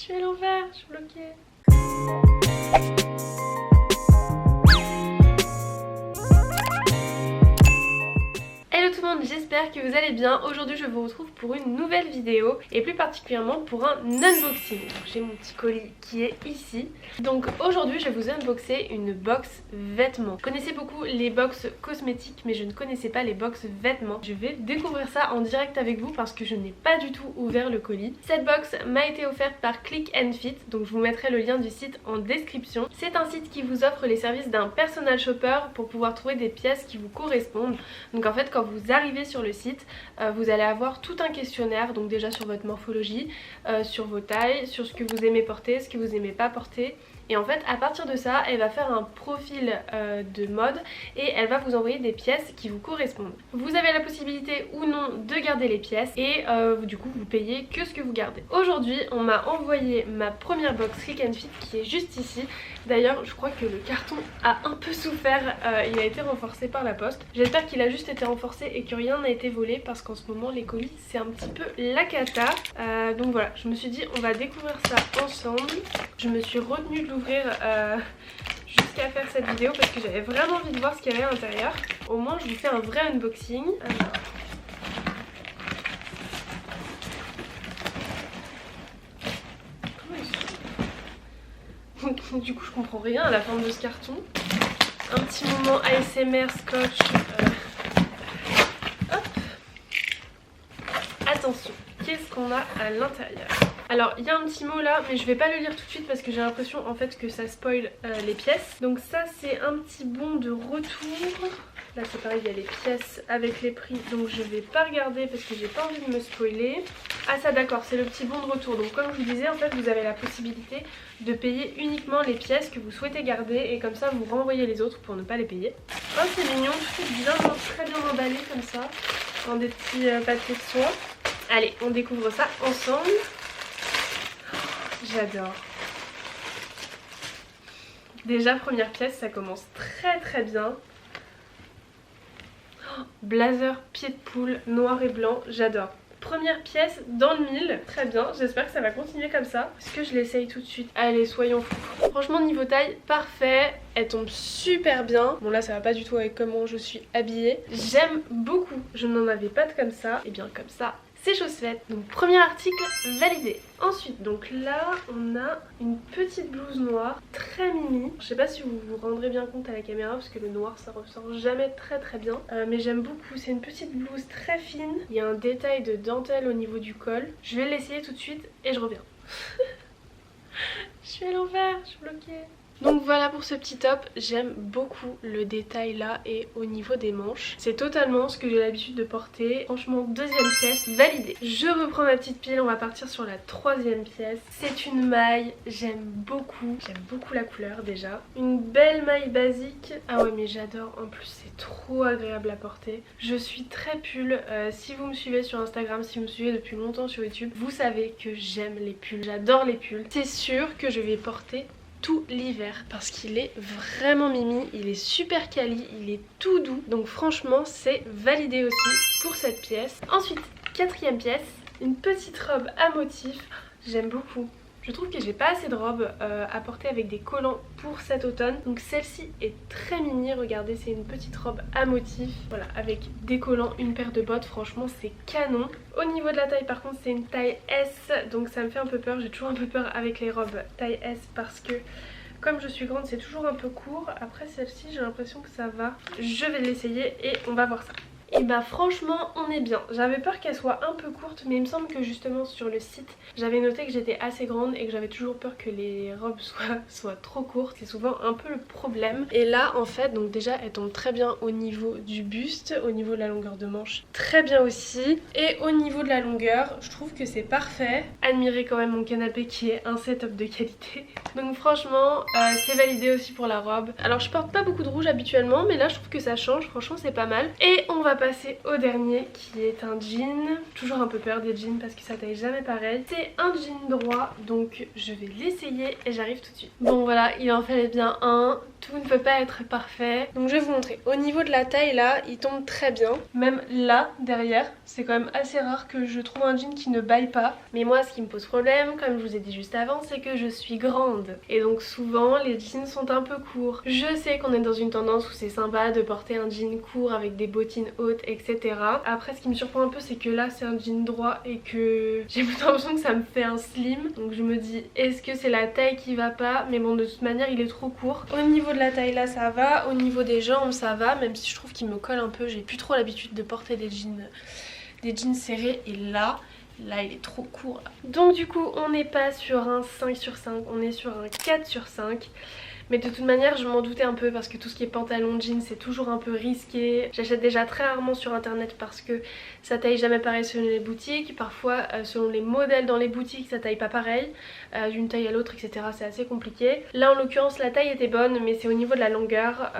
suis à l'envers, je suis bloquée. Hello tout le monde, j'espère que vous allez bien. Aujourd'hui je vous retrouve pour une nouvelle vidéo et plus particulièrement pour un unboxing. J'ai mon petit colis qui est ici. Donc aujourd'hui je vais vous unboxer une box vêtements. Je connaissais beaucoup les box cosmétiques mais je ne connaissais pas les box vêtements. Je vais découvrir ça en direct avec vous parce que je n'ai pas du tout ouvert le colis. Cette box m'a été offerte par Click and Fit, donc je vous mettrai le lien du site en description. C'est un site qui vous offre les services d'un personal shopper pour pouvoir trouver des pièces qui vous correspondent. Donc en fait quand vous arrivez sur le site, vous allez avoir tout un questionnaire, donc déjà sur votre morphologie, sur vos tailles, sur ce que vous aimez porter, ce que vous aimez pas porter. Et en fait à partir de ça elle va faire un profil de mode et elle va vous envoyer des pièces qui vous correspondent. Vous avez la possibilité ou non de garder les pièces et du coup vous payez que ce que vous gardez. Aujourd'hui on m'a envoyé ma première box Click and Fit qui est juste ici. D'ailleurs je crois que le carton a un peu souffert, il a été renforcé par la poste. J'espère qu'il a juste été renforcé et que rien n'a été volé parce qu'en ce moment les colis c'est un petit peu la cata. Donc voilà, je me suis dit on va découvrir ça ensemble. Je me suis retenue de l'ouvrir jusqu'à faire cette vidéo parce que j'avais vraiment envie de voir ce qu'il y avait à l'intérieur. Au moins je vous fais un vrai unboxing. Donc, du coup je comprends rien à la forme de ce carton. Un petit moment ASMR scotch. Hop. Attention, qu'est-ce qu'on a à l'intérieur? Alors il y a un petit mot là mais je vais pas le lire tout de suite parce que j'ai l'impression en fait que ça spoil les pièces. Donc ça c'est un petit bon de retour. Là c'est pareil, il y a les pièces avec les prix donc je vais pas regarder parce que j'ai pas envie de me spoiler. Ah ça d'accord, c'est le petit bon de retour. Donc comme je vous disais en fait vous avez la possibilité de payer uniquement les pièces que vous souhaitez garder et comme ça vous renvoyez les autres pour ne pas les payer. Oh c'est mignon, tout est bien, très bien emballé comme ça dans des petits papiers de soie. Allez on découvre ça ensemble. J'adore. Déjà première pièce ça commence très bien. Oh, blazer pied de poule noir et blanc, j'adore. Première pièce dans le mille, très bien, j'espère que ça va continuer comme ça. Est-ce que je l'essaye tout de suite? Allez soyons fous. Franchement niveau taille parfait, elle tombe super bien. Bon là ça va pas du tout avec comment je suis habillée. J'aime beaucoup, je n'en avais pas de comme ça. Et bien comme ça c'est chose faite. Donc premier article validé. Ensuite donc là on a une petite blouse noire très mimi. Je sais pas si vous vous rendrez bien compte à la caméra parce que le noir ça ressort jamais très bien. Mais j'aime beaucoup, c'est une petite blouse très fine. Il y a un détail de dentelle au niveau du col. Je vais l'essayer tout de suite et je reviens. Je suis à l'envers, je suis bloquée. Donc voilà pour ce petit top, j'aime beaucoup le détail là et au niveau des manches. C'est totalement ce que j'ai l'habitude de porter. Franchement deuxième pièce validée. Je reprends ma petite pile, on va partir sur la troisième pièce. C'est une maille, j'aime beaucoup la couleur déjà. Une belle maille basique. Ah ouais mais j'adore, en plus c'est trop agréable à porter. Je suis très pull, si vous me suivez sur Instagram, si vous me suivez depuis longtemps sur YouTube, vous savez que j'aime les pulls, j'adore les pulls. C'est sûr que je vais porter tout l'hiver parce qu'il est vraiment mimi, il est super quali, il est tout doux, donc franchement c'est validé aussi pour cette pièce. Ensuite quatrième pièce, une petite robe à motif, j'aime beaucoup. Je trouve que j'ai pas assez de robes à porter avec des collants pour cet automne. Donc celle-ci est très mini, regardez c'est une petite robe à motif. Voilà, avec des collants, une paire de bottes, franchement c'est canon. Au niveau de la taille par contre c'est une taille S, donc ça me fait un peu peur. J'ai toujours un peu peur avec les robes taille S parce que comme je suis grande c'est toujours un peu court. Après celle-ci j'ai l'impression que ça va. Je vais l'essayer et on va voir ça. Et bah franchement on est bien. J'avais peur qu'elle soit un peu courte mais il me semble que justement sur le site j'avais noté que j'étais assez grande et que j'avais toujours peur que les robes soient trop courtes. C'est souvent un peu le problème. Et là en fait donc déjà elle tombe très bien au niveau du buste, au niveau de la longueur de manche très bien aussi. Et au niveau de la longueur je trouve que c'est parfait. Admirez quand même mon canapé qui est un setup de qualité. Donc franchement c'est validé aussi pour la robe. Alors je porte pas beaucoup de rouge habituellement mais là je trouve que ça change, franchement c'est pas mal. Et on va passer au dernier qui est un jean. Toujours un peu peur des jeans parce que ça taille jamais pareil. C'est un jean droit donc je vais l'essayer et j'arrive tout de suite. Bon voilà, il en fallait bien un. tout ne peut pas être parfait. Donc je vais vous montrer. Au niveau de la taille là, il tombe très bien. Même là, derrière, c'est quand même assez rare que je trouve un jean qui ne baille pas. Mais moi, ce qui me pose problème, comme je vous ai dit juste avant, c'est que je suis grande. Et donc souvent, les jeans sont un peu courts. Je sais qu'on est dans une tendance où c'est sympa de porter un jean court avec des bottines hautes, etc. Après, ce qui me surprend un peu, c'est que là, c'est un jean droit et que j'ai plutôt l'impression que ça me fait un slim. Donc je me dis, est-ce que c'est la taille qui va pas? Mais bon, de toute manière, il est trop court. Au niveau de la taille là, ça va. Au niveau des jambes, ça va. Même si je trouve qu'il me colle un peu. J'ai plus trop l'habitude de porter des jeans serrés. Et là, il est trop court là. Donc du coup, on n'est pas sur un 5 sur 5. On est sur un 4 sur 5. Mais de toute manière je m'en doutais un peu parce que tout ce qui est pantalon jean c'est toujours un peu risqué. J'achète déjà très rarement sur internet parce que ça taille jamais pareil selon les boutiques. Parfois selon les modèles dans les boutiques ça taille pas pareil. D'une taille à l'autre etc, c'est assez compliqué. Là en l'occurrence la taille était bonne mais c'est au niveau de la longueur.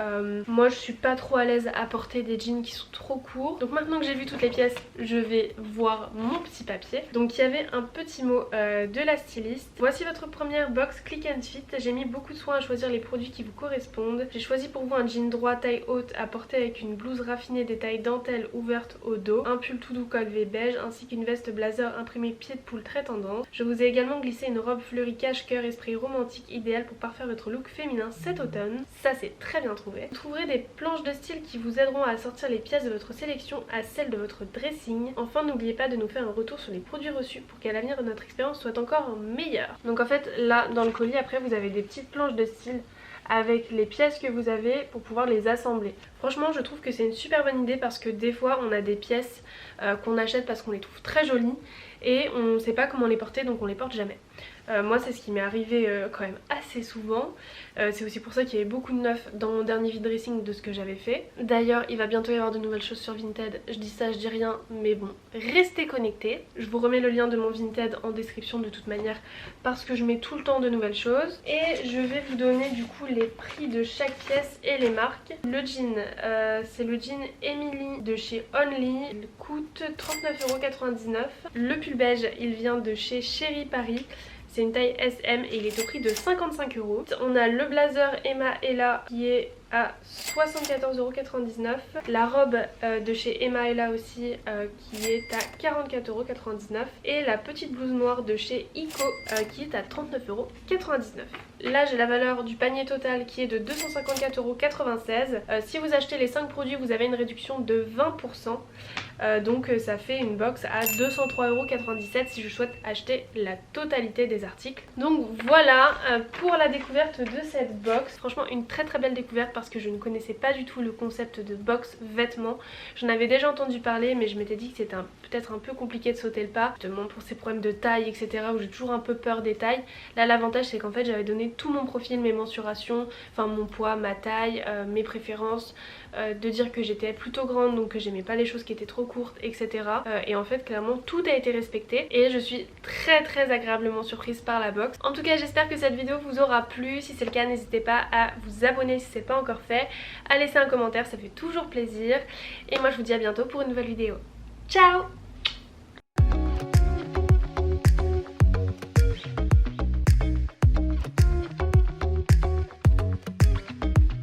Moi je suis pas trop à l'aise à porter des jeans qui sont trop courts. Donc maintenant que j'ai vu toutes les pièces je vais voir mon petit papier. Donc il y avait un petit mot de la styliste. Voici votre première box Click and Fit. J'ai mis beaucoup de soin à choisir les produits qui vous correspondent. J'ai choisi pour vous un jean droit taille haute à porter avec une blouse raffinée des tailles dentelle ouverte au dos, un pull tout doux col V beige ainsi qu'une veste blazer imprimée pied de poule très tendance. Je vous ai également glissé une robe fleurie cache-cœur esprit romantique idéale pour parfaire votre look féminin cet automne. Ça c'est très bien trouvé. Vous trouverez des planches de style qui vous aideront à assortir les pièces de votre sélection à celles de votre dressing. Enfin n'oubliez pas de nous faire un retour sur les produits reçus pour qu'à l'avenir notre expérience soit encore meilleure. Donc en fait là dans le colis après vous avez des petites planches de style avec les pièces que vous avez pour pouvoir les assembler. Franchement je trouve que c'est une super bonne idée parce que des fois on a des pièces qu'on achète parce qu'on les trouve très jolies et on ne sait pas comment les porter donc on les porte jamais. Moi c'est ce qui m'est arrivé quand même assez souvent. C'est aussi pour ça qu'il y avait beaucoup de neufs dans mon dernier vide dressing de ce que j'avais fait. D'ailleurs il va bientôt y avoir de nouvelles choses sur Vinted. Je dis ça, je dis rien, mais bon, restez connectés. Je vous remets le lien de mon Vinted en description de toute manière parce que je mets tout le temps de nouvelles choses. Et je vais vous donner du coup les prix de chaque pièce et les marques. Le jean, c'est le jean Emily de chez Only. Il coûte 39,99 €. Le pull beige, il vient de chez Chéri Paris. C'est une taille SM et il est au prix de 55 €. On a le blazer Emma Ella qui est à 74,99 €. La robe de chez Emma Ella aussi qui est à 44,99 €. Et la petite blouse noire de chez Ico qui est à 39,99 €. Là j'ai la valeur du panier total qui est de 254,96 €. Si vous achetez les 5 produits vous avez une réduction de 20%. Donc ça fait une box à 203,97 € si je souhaite acheter la totalité des articles. Donc voilà pour la découverte de cette box. Franchement une très très belle découverte parce que je ne connaissais pas du tout le concept de box vêtements. J'en avais déjà entendu parler mais je m'étais dit que c'était peut-être un peu compliqué de sauter le pas. Justement pour ces problèmes de taille etc où j'ai toujours un peu peur des tailles. Là l'avantage c'est qu'en fait j'avais donné tout mon profil, mes mensurations, enfin mon poids, ma taille, mes préférences, de dire que j'étais plutôt grande donc que j'aimais pas les choses qui étaient trop courtes etc. Et en fait clairement tout a été respecté et je suis très très agréablement surprise par la box. En tout cas j'espère que cette vidéo vous aura plu. Si c'est le cas n'hésitez pas à vous abonner si c'est pas encore fait, à laisser un commentaire, ça fait toujours plaisir. Et moi je vous dis à bientôt pour une nouvelle vidéo. Ciao!